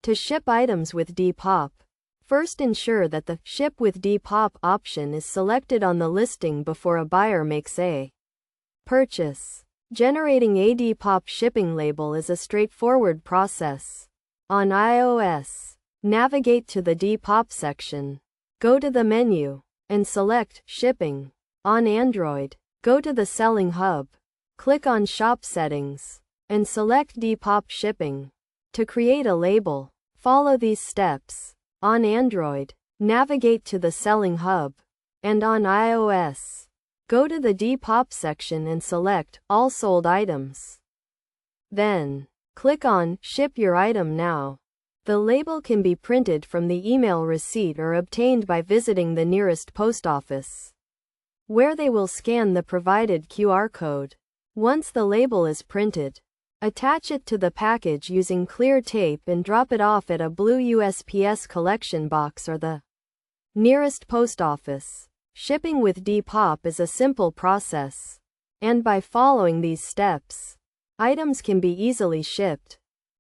To ship items with Depop, first ensure that the Ship with Depop option is selected on the listing before a buyer makes a purchase. Generating a Depop shipping label is a straightforward process. On iOS, navigate to the Depop section. Go to the menu and select Shipping. On Android, go to the Selling Hub. Click on Shop Settings and select Depop Shipping. To create a label, follow these steps. On Android, navigate to the Selling Hub, and on iOS, go to the Depop section and select All Sold Items. Then, click on Ship Your Item Now. The label can be printed from the email receipt or obtained by visiting the nearest post office, where they will scan the provided QR code. Once the label is printed, attach it to the package using clear tape and drop it off at a blue USPS collection box or the nearest post office. Shipping with Depop is a simple process, and by following these steps, items can be easily shipped.